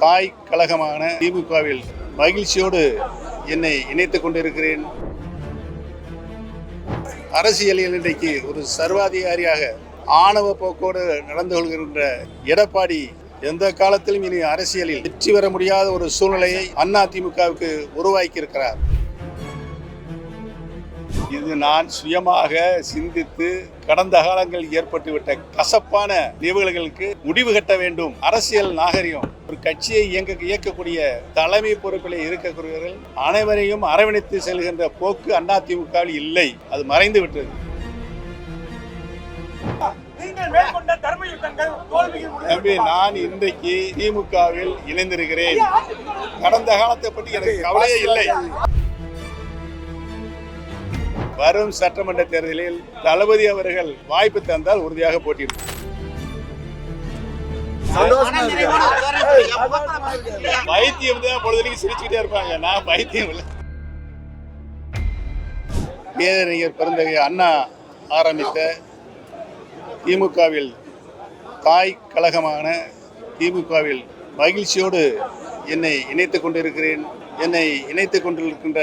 தாய் கழகமான திமுகவில் மகிழ்ச்சியோடு என்னை இணைத்துக் கொண்டிருக்கிறேன். அரசியலில் இன்றைக்கு ஒரு சர்வாதிகாரியாக ஆணவ போக்கோடு நடந்து கொள்கின்ற எடப்பாடி எந்த காலத்திலும் இனி அரசியலில் வெற்றி பெற முடியாத ஒரு சூழ்நிலையை அதிமுகவுக்கு உருவாக்கி இருக்கிறார். இது நான் சுயமாக சிந்தித்து கடந்த காலங்களில் ஏற்பட்டுவிட்ட கசப்பான நிகழ்வுகளுக்கு முடிவு கட்ட வேண்டும். அரசியல் நாகரிகம் ஒரு கட்சியை இயக்கக்கூடிய தலைமை பொறுப்பில் இருக்கக்கூடியவர்கள் அனைவரையும் அரவணைத்து செல்கின்ற போக்கு அதிமுகவில் இல்லை, அது மறைந்து விட்டது. தம்பி, நான் இன்றைக்கு திமுகவில் இணைந்திருக்கிறேன். கடந்த காலத்தை பற்றி எனக்கு கவலையே இல்லை. வரும் சட்டமன்ற தேர்தலில் தளபதி அவர்கள் வாய்ப்பு தந்தால் உறுதியாக போட்டியிடும். பைத்தியம் தான் பொழுதுக்கு சிரிச்சுக்கிட்டே இருப்பாங்க, நான் பைத்தியம் இல்லை. பேரறிஞர் பெருந்தகை அண்ணா ஆரம்பித்த திமுகவில் தாய் கழகமான திமுகவில் மகிழ்ச்சியோடு என்னை இணைத்துக் கொண்டிருக்கிறேன். என்னை இணைத்துக் கொண்டிருக்கின்ற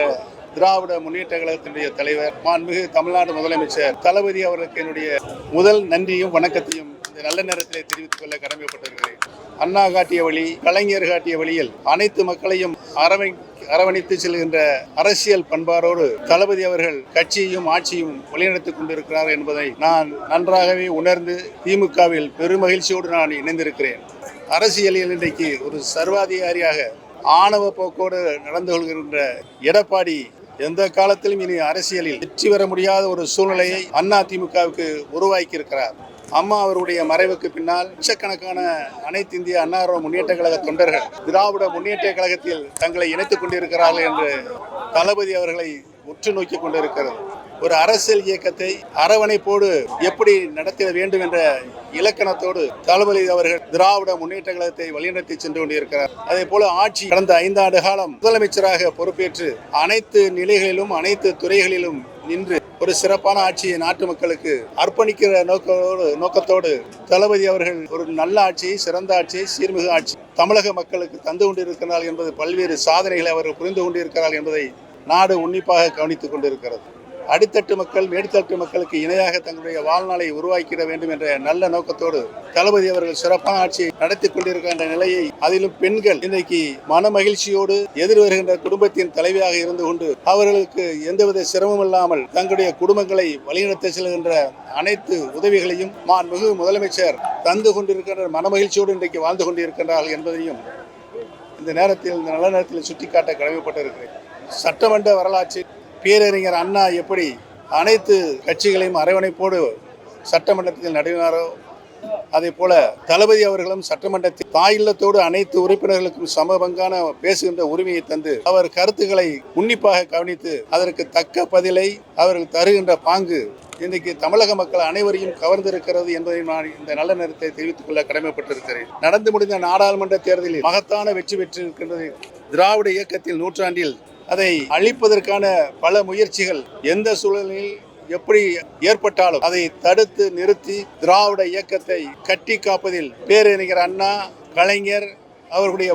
திராவிட முன்னேற்ற கழகத்தினுடைய தலைவர் மாண்புமிகு தமிழ்நாடு முதலமைச்சர் தளபதி அவர்களுக்கு என்னுடைய முதல் நன்றியும் வணக்கத்தையும் இந்த நல்ல நேரத்தில் தெரிவித்துக் கொள்ள கடமைப்பட்டிருக்கிறேன். அண்ணா காட்டிய வழி, கலைஞர் காட்டிய வழியில் அனைத்து மக்களையும் அரவணைத்து செல்கின்ற அரசியல் பண்பாரோடு தளபதி அவர்கள் கட்சியையும் ஆட்சியும் வழிநடத்திக் கொண்டிருக்கிறார் என்பதை நான் நன்றாகவே உணர்ந்து திமுகவில் பெருமகிழ்ச்சியோடு நான் இணைந்திருக்கிறேன். அரசியலில் இன்றைக்கு ஒரு சர்வாதிகாரியாக ஆணவ போக்கோடு நடந்து கொள்கின்ற எடப்பாடி எந்த காலத்திலும் இனி அரசியலில் வெற்றி பெற முடியாத ஒரு சூழ்நிலையை அதிமுகவுக்கு உருவாக்கி இருக்கிறார். அம்மா அவருடைய மறைவுக்கு பின்னால் லட்சக்கணக்கான அனைத்து இந்திய அண்ணா முன்னேற்ற கழக தொண்டர்கள் திராவிட முன்னேற்ற கழகத்தில் தங்களை இணைத்துக் கொண்டிருக்கிறார்கள் என்று தளபதி அவர்களை உற்று நோக்கி கொண்டிருக்கிறது. ஒரு அரசியல் இயக்கத்தை அரவணைப்போடு எப்படி நடத்த வேண்டும் என்ற இலக்கணத்தோடு தளபதி அவர்கள் திராவிட முன்னேற்ற கழகத்தை வழிநடத்தி சென்று கொண்டிருக்கிறார். அதே போல ஆட்சி கடந்த 5 ஆண்டு காலம் முதலமைச்சராக பொறுப்பேற்று அனைத்து நிலைகளிலும் அனைத்து துறைகளிலும் நின்று ஒரு சிறப்பான ஆட்சியை நாட்டு மக்களுக்கு அர்ப்பணிக்கிற நோக்கத்தோடு தளபதி அவர்கள் ஒரு நல்ல ஆட்சியை, சிறந்த ஆட்சியை, சீர்மிகு ஆட்சி தமிழக மக்களுக்கு தந்து கொண்டிருக்கிறார்கள் என்பது பல்வேறு சாதனைகளை அவர்கள் புரிந்து கொண்டிருக்கிறார்கள் என்பதை நாடு உன்னிப்பாக கவனித்துக் கொண்டிருக்கிறது. அடித்தட்டு மக்கள் மேடித்தட்டு மக்களுக்கு இணையாக தங்களுடைய வாழ்நாளை உருவாக்கிட வேண்டும் என்ற நல்ல நோக்கத்தோடு தளபதி அவர்கள் சிறப்பான ஆட்சியை நடத்தி கொண்டிருக்கின்ற நிலையை, அதிலும் பெண்கள் இன்றைக்கு மன மகிழ்ச்சியோடு எதிர் வருகின்ற குடும்பத்தின் தலைவியாக இருந்து கொண்டு அவர்களுக்கு எந்தவித சிரமம் இல்லாமல் தங்களுடைய குடும்பங்களை வழிநடத்த செல்கின்ற அனைத்து உதவிகளையும் மாண்புமிகு முதலமைச்சர் தந்து கொண்டிருக்கின்ற மன மகிழ்ச்சியோடு இன்றைக்கு வாழ்ந்து கொண்டிருக்கின்றார்கள் என்பதையும் இந்த நேரத்தில், இந்த நல்ல நேரத்தில் சுட்டிக்காட்ட கடமைப்பட்டிருக்கிறேன். சட்டமன்ற வரலாற்று பேரறிஞர் அண்ணா எப்படி அனைத்து கட்சிகளையும் அரவணைப்போடு சட்டமன்றத்தில் நடைபெறாரோ அதே போல தளபதி அவர்களும் சட்டமன்றத்தில் தாயில்லத்தோடு அனைத்து உறுப்பினர்களுக்கும் சமபங்கான பேசுகின்ற உரிமையை தந்து அவர் கருத்துக்களை உன்னிப்பாக கவனித்து அதற்கு தக்க பதிலை அவர்கள் தருகின்ற பாங்கு இன்றைக்கு தமிழக மக்கள் அனைவரையும் கவர்ந்திருக்கிறது என்பதை நான் இந்த நல்ல நேரத்தை தெரிவித்துக் கொள்ள கடமைப்பட்டிருக்கிறேன். நடந்து முடிந்த நாடாளுமன்ற தேர்தலில் மகத்தான வெற்றி பெற்றிருக்கின்றது. திராவிட இயக்கத்தில் நூற்றாண்டில் அதை அழிப்பதற்கான பல முயற்சிகள் எந்த சூழலில் எப்படி ஏற்பட்டாலும் அதை தடுத்து நிறுத்தி திராவிட இயக்கத்தை கட்டி காப்பதில் பேரறிஞர் அண்ணா, கலைஞர் அவர்களுடைய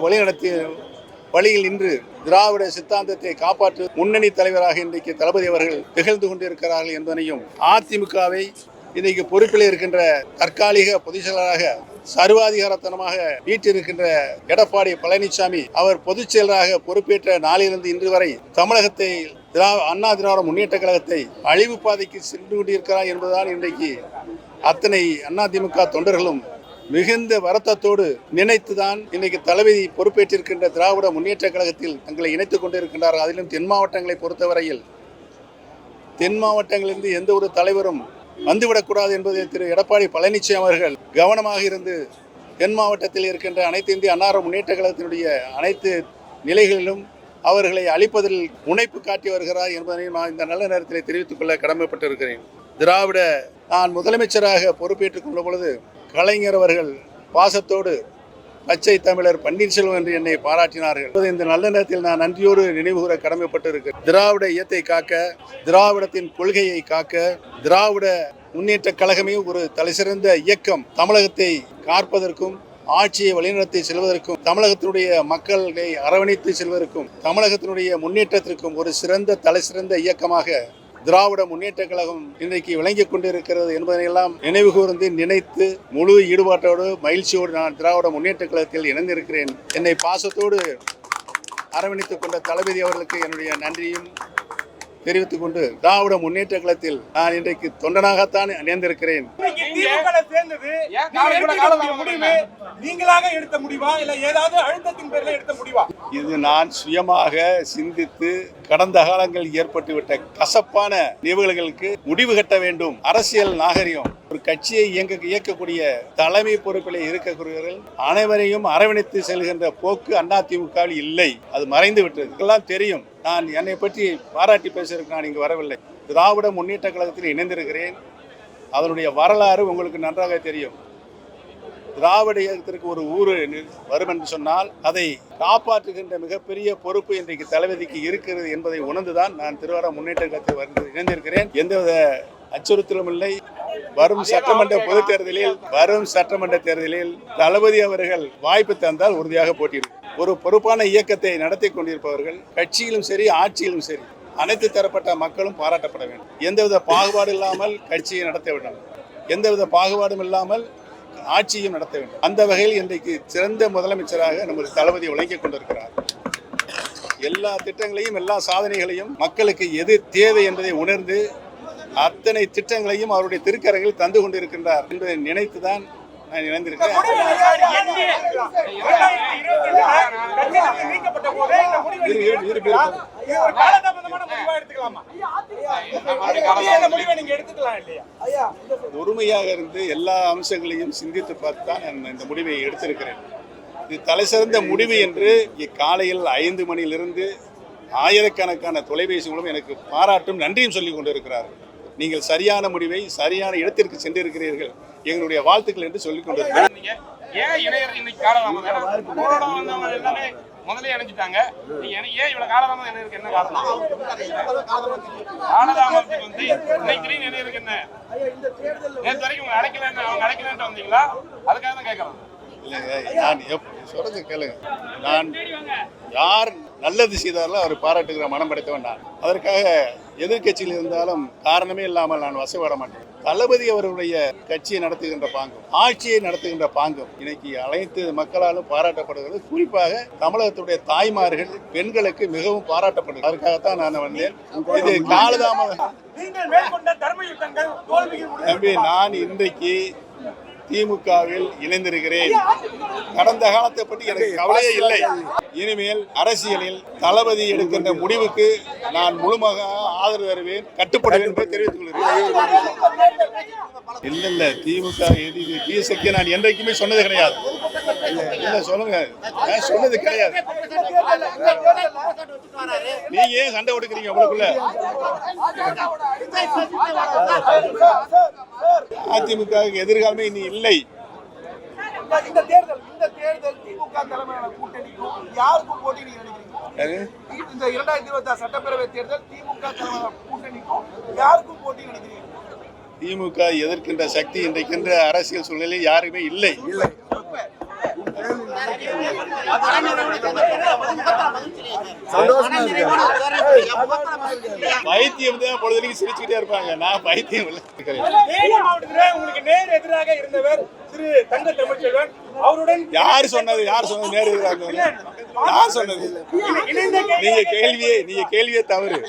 வழியில் நின்று திராவிட சித்தாந்தத்தை காப்பாற்று முன்னணி தலைவராக இன்றைக்கு தளபதி அவர்கள் திகழ்ந்து கொண்டிருக்கிறார்கள் என்பதையும், அதிமுகவை இன்றைக்கு பொறுப்பில் இருக்கின்ற தற்காலிக பொதுச் செயலராக சர்வாதிகாரத்தனமாக வீட்டிருக்கின்ற எடப்பாடி பழனிசாமி அவர் பொதுச் செயலராக பொறுப்பேற்ற நாளிலிருந்து இன்று வரை தமிழகத்தை அண்ணா திராவிட முன்னேற்ற கழகத்தை அழிவு பாதைக்கு சென்று கொண்டிருக்கிறார் என்பதுதான் இன்றைக்கு அத்தனை அதிமுக தொண்டர்களும் மிகுந்த வருத்தத்தோடு நினைத்துதான் இன்றைக்கு தளபதி பொறுப்பேற்றிருக்கின்ற திராவிட முன்னேற்ற கழகத்தில் தங்களை இணைத்துக் கொண்டிருக்கின்றார்கள். அதிலும் தென் மாவட்டங்களை பொறுத்தவரையில் தென் மாவட்டங்களிலிருந்து எந்த ஒரு தலைவரும் வந்துவிடக்கூடாது என்பதை திரு எடப்பாடி பழனிசாமி அவர்கள் கவனமாக இருந்து தென் மாவட்டத்தில் இருக்கின்ற அனைத்து இந்திய அண்ணா முன்னேற்ற கழகத்தினுடைய அனைத்து நிலைகளிலும் அவர்களை அழிப்பதில் முனைப்பு காட்டி வருகிறார் என்பதை நான் இந்த நல்ல நேரத்தில் தெரிவித்துக் கொள்ள கடமைப்பட்டிருக்கிறேன். நான் முதலமைச்சராக பொறுப்பேற்றுக் கொண்ட பொழுது கலைஞர் அவர்கள் பாசத்தோடு பச்சை தமிழர் பன்னீர்செல்வம் என்று என்னை பாராட்டினார்கள். இந்த நல்ல நேரத்தில் நான் நன்றியோடு நினைவுகூர கடமைப்பட்டிருக்கிறேன். திராவிட இயத்தை காக்க, திராவிடத்தின் கொள்கையை காக்க, திராவிட முன்னேற்ற கழகமே ஒரு தலைசிறந்த இயக்கம் தமிழகத்தை காப்பதற்கும் ஆட்சியை வழிநடத்தி செல்வதற்கும் தமிழகத்தினுடைய மக்களை அரவணைத்து செல்வதற்கும் தமிழகத்தினுடைய முன்னேற்றத்திற்கும் ஒரு சிறந்த தலைசிறந்த இயக்கமாக திராவிட முன்னேற்ற கழகம் இன்றைக்கு விளங்கிக் கொண்டிருக்கிறது என்பதையெல்லாம் நினைவு கூர்ந்து நினைத்து முழு ஈடுபாட்டோடு மகிழ்ச்சியோடு நான் திராவிட முன்னேற்ற கழகத்தில் இணைந்திருக்கிறேன். என்னை பாசத்தோடு அரவணைத்துக் கொண்ட தளபதி அவர்களுக்கு என்னுடைய நன்றியும் தெரிவித்துக் கொண்டு திராவிட முன்னேற்ற கழகத்தில் நான் இன்றைக்கு தொண்டனாகத்தான் இணைந்திருக்கிறேன். நீங்களாக எடுத்த முடிவா இல்ல ஏதாவது அழுத்தத்தின் பேரில் எடுத்த முடிவா? இது நான் சுயமாக சிந்தித்து கடந்த காலங்களில் ஏற்பட்டுவிட்ட கசப்பான நிகழ்வுகளுக்கு முடிவு கட்ட வேண்டும். அரசியல் நாகரிகம் ஒரு கட்சியை இயக்கக்கூடிய தலைமை பொறுப்பில் இருக்கக்கூடியவர்கள் அனைவரையும் அரவணைத்து செல்கின்ற போக்கு அதிமுகவில் இல்லை. அது மறைந்து விட்டது. இதெல்லாம் தெரியும். நான் என்னை பற்றி பாராட்டி பேசுறதுக்கு நான் இங்கு வரவில்லை. திராவிட முன்னேற்ற கழகத்தில் இணைந்திருக்கிறேன். அதனுடைய வரலாறு உங்களுக்கு நன்றாக தெரியும். திராவிட இயக்கத்திற்கு ஒரு ஊர் வரும் என்று சொன்னால் அதை காப்பாற்றுகின்ற மிகப்பெரிய பொறுப்பு இன்றைக்கு தளபதிக்கு இருக்கிறது என்பதை உணர்ந்துதான் நான் திராவிட முன்னேற்ற கழகத்தில் இணைந்திருக்கிறேன். எந்தவித அச்சுறுத்தலும் இல்லை. வரும் சட்டமன்ற தேர்தலில் தளபதி அவர்கள் வாய்ப்பு தந்தால் உறுதியாக போட்டியிடும். ஒரு பொறுப்பான இயக்கத்தை நடத்தி கொண்டிருப்பவர்கள் கட்சியிலும் சரி ஆட்சியிலும் சரி அனைத்து தரப்பட்ட மக்களும் பாராட்டப்பட வேண்டும். எந்தவித பாகுபாடு இல்லாமல் கட்சியை நடத்த வேண்டும். எந்தவித பாகுபாடும் இல்லாமல் ஆட்சியும் நடத்த வேண்டும். அந்த வகையில் இன்றைக்கு சிறந்த முதலமைச்சராக நமது தளபதி விளங்கிக் கொண்டிருக்கிறார். எல்லா திட்டங்களையும் எல்லா சாதனைகளையும் மக்களுக்கு எது தேவை என்பதை உணர்ந்து அத்தனை திட்டங்களையும் அவருடைய திருக்கரங்களில் தந்து கொண்டிருக்கின்றார் என்பதை நினைத்துதான் நான் இணைந்திருக்கிறேன். பொறுமையாக இருந்து எல்லா அம்சங்களையும் சிந்தித்து பார்த்துதான் நான் இந்த முடிவை எடுத்திருக்கிறேன். இது தலைசிறந்த முடிவு என்று காலையில் 5 மணியிலிருந்து ஆயிரக்கணக்கான தொலைபேசி மூலம் எனக்கு பாராட்டும் நன்றியும் சொல்லிக் கொண்டிருக்கிறார்கள். நீங்கள் சரியான முடிவை சரியான இடத்திற்கு சென்றிருக்கிறீர்கள், எங்களுடைய வாழ்த்துக்கள் என்று சொல்லிக் கொண்டிருக்கிறேன். முதலே அணைஞ்சிட்டாங்க. ஏன் இவ்வளவு காலதாமதம் இணையருக்கு என்ன காரணம்? காலதாமதத்துக்கு வந்து இன்னைக்கு இணையருக்கு என்ன? நேற்று வரைக்கும் அவங்க அழைக்கலன்ட்டு வந்தீங்களா? அதுக்காக தான் கேட்கறேன். இல்லைங்க, நான் சொல்றது கேளுங்க. நான் யார் நல்லது செய்தாலும் அவர் பாராட்டுகிற மனம் படைத்தவன் நான். அதற்காக எதிர்கட்சியில் இருந்தாலும் காரணமே இல்லாமல் நான் வசப்பட மாட்டேன். தளபதி அவர்களுடைய கட்சியை நடத்துகின்ற பாங்கும் ஆட்சியை நடத்துகின்ற பாங்கும் இன்னைக்கு அனைத்து மக்களாலும் பாராட்டப்படுகிறது. குறிப்பாக தமிழகத்துடைய தாய்மார்கள் பெண்களுக்கு மிகவும் பாராட்டப்படுகிறது. அதற்காகத்தான் நான் வந்தேன். இது காலதாமதம் தம்பி. நான் இன்றைக்கு திமுகவில் இணைந்திருக்கிறேன். கடந்த காலத்தை பற்றி எனக்கு கவலையே இல்லை. இனிமேல் அரசியலில் தளபதி எடுக்கின்ற முடிவுக்கு நான் முழுமையாக ஆதரவு தருவேன், கட்டுப்படுவேன் என்பதை தெரிவித்துக் கொள்கிறேன். இல்ல திமுக டிஎஸ்கே நான் என்றைக்குமே சொன்னது கிடையாது. இல்ல சொல்லுங்க, சொன்னது கிடையாது. நீங்க ஏன் சண்டை கொடுக்குறீங்க உங்களுக்குள்ள? அதிமுக எதிர்காலமே இனி இல்லை. இந்த தேர்தல் திமுக தலைமையிலான கூட்டணிக்கும் யாருக்கும் போட்டி நீங்க நினைக்கிறீங்க? இந்த 2026 சட்டப்பேரவை தேர்தல் திமுக தலைமையிலான கூட்டணிக்கும் யாருக்கும் போட்டி நினைக்கிறீங்க? திமுக எதிர்க்கின்ற சக்தி இன்றைக்கின்ற அரசியல் சூழ்நிலையில் யாருமே இல்லை. பைத்தியம் தான் பொழுதுக்கு சிரிச்சுக்கிட்டே இருப்பாங்க. நான் பைத்தியம் இல்லை. உங்களுக்கு நேர் எதிராக இருந்தவர் திரு தங்க தமிழ்ச்செல்வன் அவருடன் யார் சொன்னது நேர் எதிராக? யார் சொன்னது? நீங்க கேள்வியே தவறு.